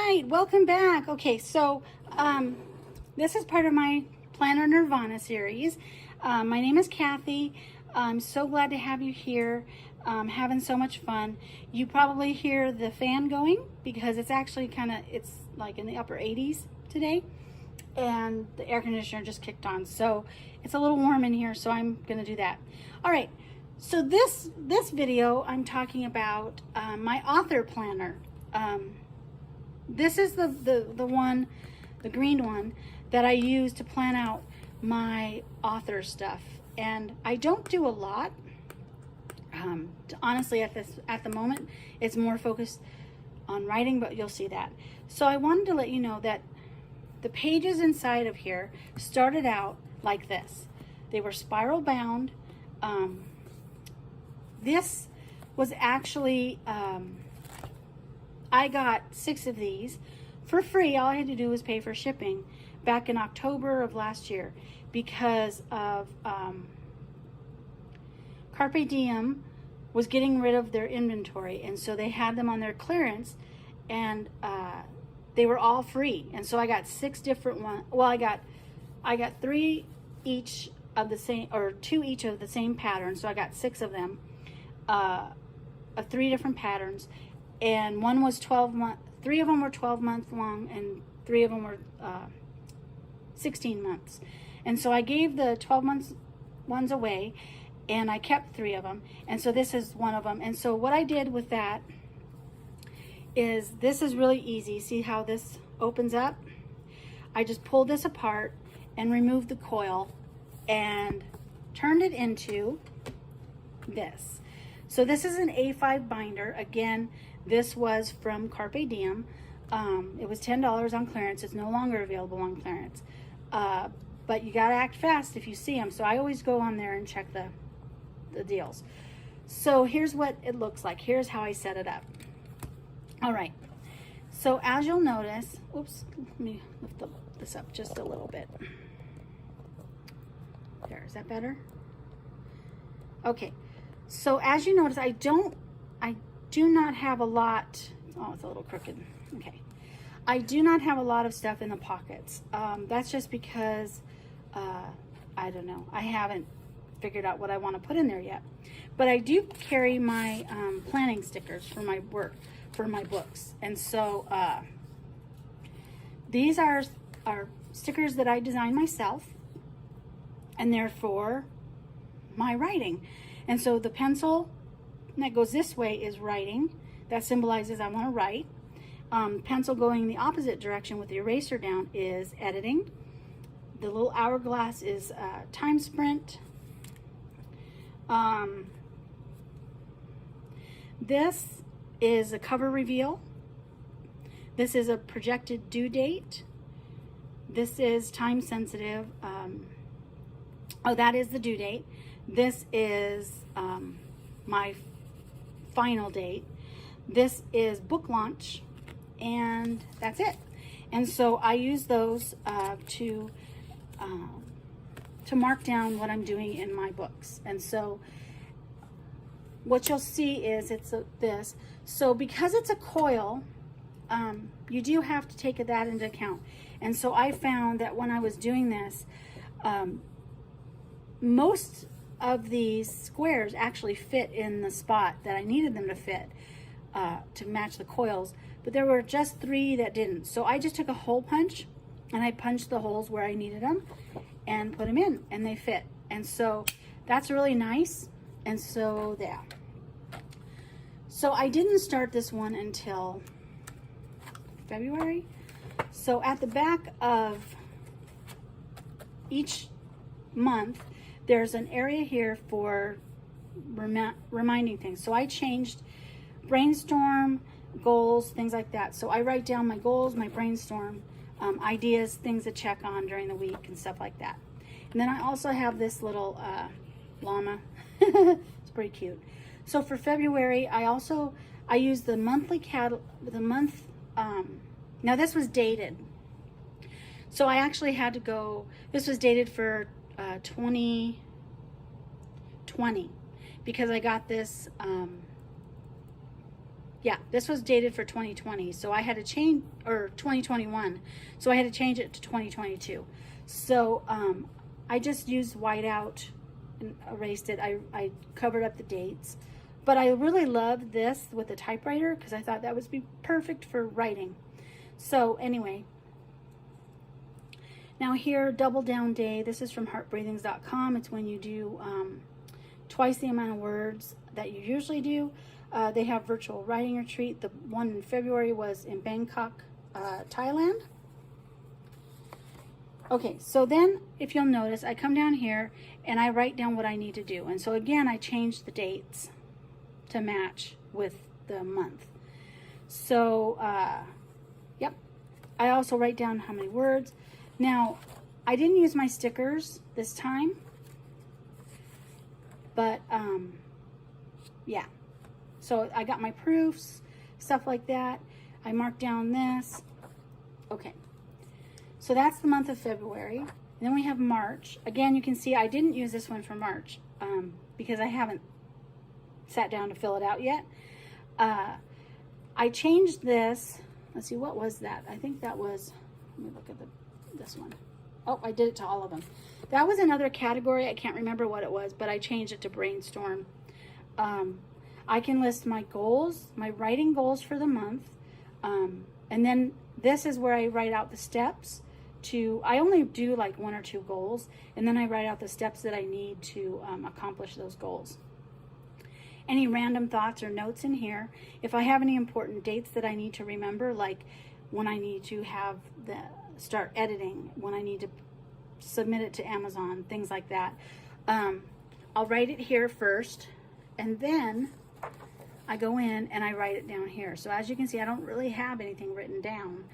right, welcome back. Okay, so this is part of my Planner Nirvana series. My name is Kathy. I'm so glad to have you here. Having so much fun. You probably hear the fan going because it's actually it's like in the upper 80s today, and the air conditioner just kicked on, so it's a little warm in here, so I'm gonna do that. All right, so this video I'm talking about my author planner. This is the one, the green one, that I use to plan out my author stuff. And I don't do a lot. Honestly, at the moment, it's more focused on writing, but you'll see that. So I wanted to let you know that the pages inside of here started out like this. They were spiral bound. This was actually, I got 6 of these for free. All I had to do was pay for shipping back in October of last year because of Carpe Diem was getting rid of their inventory, and so they had them on their clearance, and they were all free. And so I got 6 different ones. Well, I got 3 each of the same, or 2 each of the same pattern. So I got 6 of them, of 3 different patterns, and one was 12 month. 3 of them were 12 months long, and 3 of them were 16 months. And so I gave the 12 months ones away, and I kept 3 of them. And so this is one of them. And so what I did with that is, this is really easy. See how this opens up? I just pulled this apart and removed the coil and turned it into this. So this is an A5 binder. Again, this was from Carpe Diem. It was $10 on clearance. It's no longer available on clearance. But you gotta act fast if you see them. So I always go on there and check the deals. So here's what it looks like. Here's how I set it up. All right. So as you'll notice, oops, let me lift this up just a little bit. There, is that better? Okay. So as you notice, I do not have a lot. Oh, it's a little crooked. Okay. I do not have a lot of stuff in the pockets. That's just because, I don't know. I haven't figured out what I want to put in there yet. But I do carry my planning stickers for my work, for my books. And so these are stickers that I designed myself, and they're for my writing. And so the pencil that goes this way is writing. That symbolizes I want to write. Pencil going the opposite direction with the eraser down is editing. The little hourglass is time sprint. This is a cover reveal. This is a projected due date. This is time sensitive. Oh, that is the due date. This is my final date. This is book launch, and that's it. And so I use those to mark down what I'm doing in my books. And so what you'll see is this. So because it's a coil, you do have to take that into account. And so I found that when I was doing this, most of these squares actually fit in the spot that I needed them to fit to match the coils, but there were just 3 that didn't. So I just took a hole punch and I punched the holes where I needed them and put them in, and they fit. And so that's really nice. And so there. So I didn't start this one until February. So at the back of each month, there's an area here for reminding things. So I changed brainstorm, goals, things like that. So I write down my goals, my brainstorm, ideas, things to check on during the week and stuff like that. And then I also have this little llama. It's pretty cute. So for February, I use the monthly now this was dated. So I actually had to go, this was dated for 2020 because I got this Yeah, this was dated for 2020, so I had to change, or 2021, so I had to change it to 2022. So I just used whiteout and erased it. I covered up the dates, but I really loved this with the typewriter because I thought that would be perfect for writing. So anyway, now here, double down day. This is from heartbreathings.com. It's when you do twice the amount of words that you usually do. They have virtual writing retreat. The one in February was in Bangkok, Thailand. Okay, so then if you'll notice, I come down here and I write down what I need to do. And so again, I change the dates to match with the month. So, yep. I also write down how many words. Now, I didn't use my stickers this time, but yeah. So I got my proofs, stuff like that. I marked down this. Okay. So that's the month of February. And then we have March. Again, you can see I didn't use this one for March because I haven't sat down to fill it out yet. I changed this. Let's see, what was that? I think that was, let me look at this one. Oh, I did it to all of them. That was another category. I can't remember what it was, but I changed it to brainstorm. I can list my goals, my writing goals for the month. And then this is where I write out the steps to, I only do like 1 or 2 goals, and then I write out the steps that I need to accomplish those goals. Any random thoughts or notes in here. If I have any important dates that I need to remember, like when I need to have start editing, when I need to submit it to Amazon, things like that. I'll write it here first, and then I go in and I write it down here. So as you can see, I don't really have anything written down.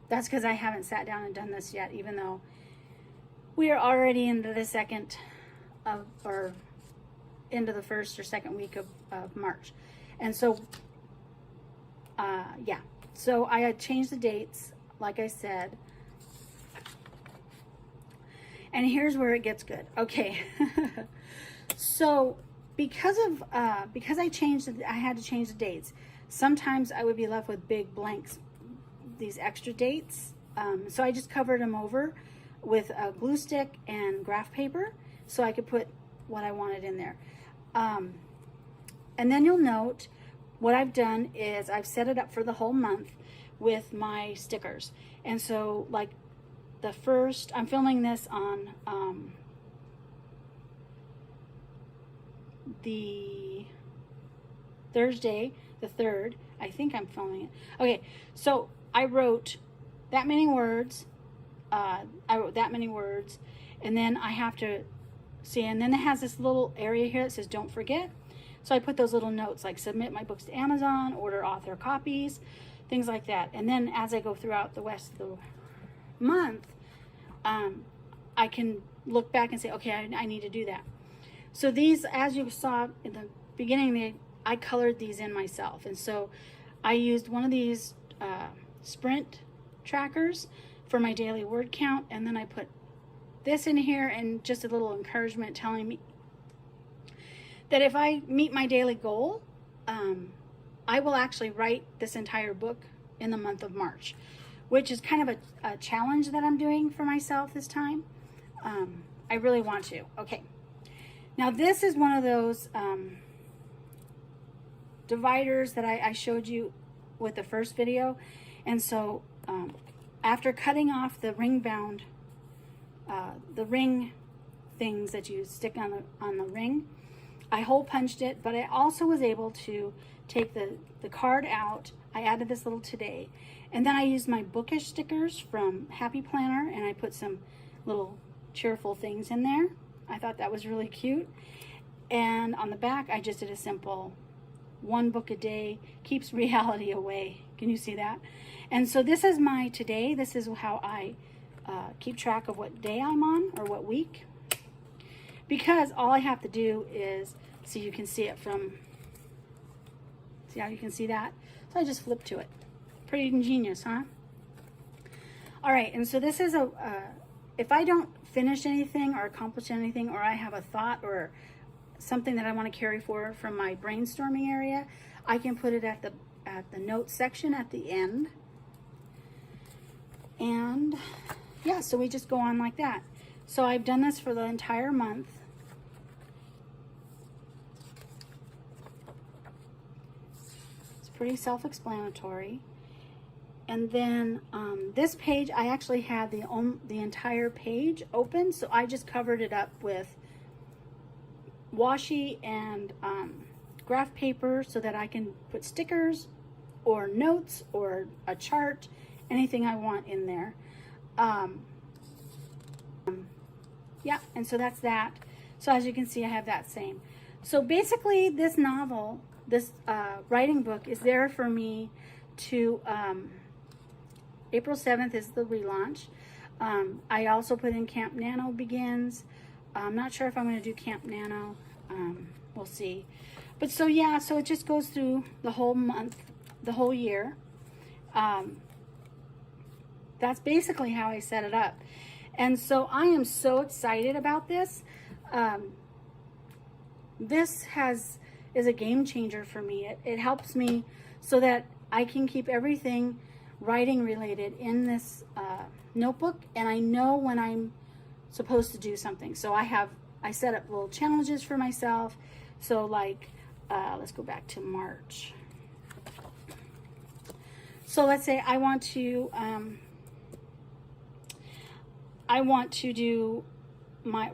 That's because I haven't sat down and done this yet, even though we are already into the second of, or into the first or second week of March. And so, yeah. So I had changed the dates, like I said. And here's where it gets good. Okay. So because I changed, I had to change the dates. Sometimes I would be left with big blanks, these extra dates. So I just covered them over with a glue stick and graph paper so I could put what I wanted in there. And then you'll note what I've done is I've set it up for the whole month with my stickers. And so like the first, I'm filming this on the Thursday, the 3rd. I think I'm filming it. Okay, so I wrote that many words. And then I have to see, and then it has this little area here that says don't forget. So I put those little notes like submit my books to Amazon, order author copies, things like that. And then as I go throughout the rest of the month, I can look back and say, okay, I need to do that. So these, as you saw in the beginning, I colored these in myself. And so I used one of these sprint trackers for my daily word count. And then I put this in here and just a little encouragement telling me that if I meet my daily goal, I will actually write this entire book in the month of March, which is kind of a challenge that I'm doing for myself this time. I really want to. Okay. Now this is one of those dividers that I showed you with the first video. And so after cutting off the ring bound, the ring things that you stick on the ring, I hole punched it, but I also was able to take the card out. I added this little today, and then I used my bookish stickers from Happy Planner, and I put some little cheerful things in there. I thought that was really cute. And on the back, I just did a simple 1 book a day keeps reality away. Can you see that? And so this is my today. This is how I keep track of what day I'm on or what week. Because all I have to do is, so you can see it from, see how you can see that? So I just flip to it. Pretty ingenious, huh? All right, and so this is if I don't finish anything or accomplish anything, or I have a thought or something that I want to carry forward from my brainstorming area, I can put it at the notes section at the end. And yeah, so we just go on like that. So I've done this for the entire month. It's pretty self-explanatory. And then this page, I actually had the entire page open, so I just covered it up with washi and graph paper so that I can put stickers or notes or a chart, anything I want in there. Yeah, and so that's that. So as you can see, I have that same. So basically, this novel, this writing book is there for me to, April 7th is the relaunch. I also put in Camp Nano begins. I'm not sure if I'm going to do Camp Nano. We'll see. But so yeah, so it just goes through the whole month, the whole year. That's basically how I set it up. And so I am so excited about this. This is a game changer for me. It helps me so that I can keep everything writing related in this notebook, and I know when I'm supposed to do something. So I set up little challenges for myself. So like, let's go back to March. So let's say I want to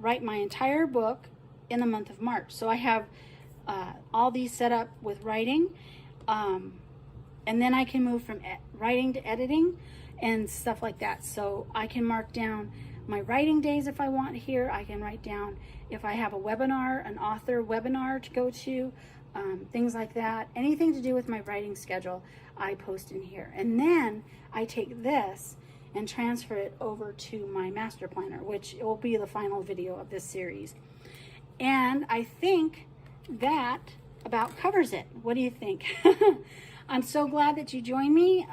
write my entire book in the month of March. So I have all these set up with writing, and then I can move from writing to editing and stuff like that. So I can mark down my writing days if I want here. I can write down if I have a webinar, an author webinar to go to, things like that. Anything to do with my writing schedule, I post in here. And then I take this and transfer it over to my master planner, which will be the final video of this series. And I think that about covers it. What do you think? I'm so glad that you joined me.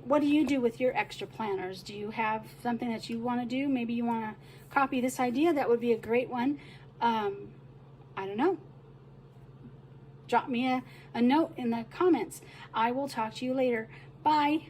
What do you do with your extra planners? Do you have something that you want to do? Maybe you want to copy this idea. That would be a great one. I don't know. Drop me a note in the comments. I will talk to you later. Bye.